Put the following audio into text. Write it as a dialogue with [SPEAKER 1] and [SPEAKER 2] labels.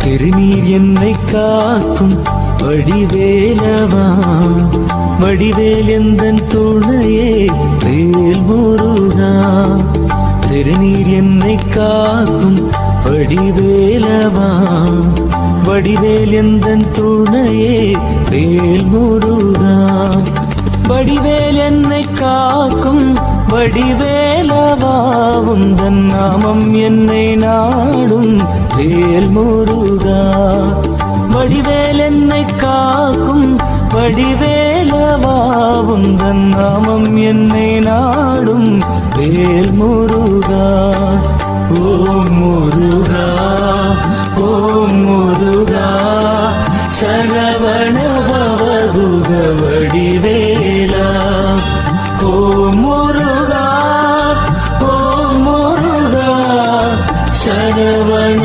[SPEAKER 1] திருநீர் என்னை காக்கும் வடிவேலவா, வடிவேல் எந்தன் துணையே வேல் முருகா. திருநீர் என்னை காக்கும் வடிவேலவா, வடிவேல் எந்தன் துணையே வேல் முருகா. வடிவேல் என்னை காக்கும் வடிவேலவா, உந்தன் நாமம் என்னை நாடும் வேல் முருகா. வடிவேல் என்னை காக்கும் வடிவேலவா, உந்தன் நாமம் என்னை நாடும் வேல் முருகா. ஓம் முருகா, ஓம் முருகா, சரவண பவகுக வடிவேலா. ஓம் முருகா, ஓம் முருகா, சரவண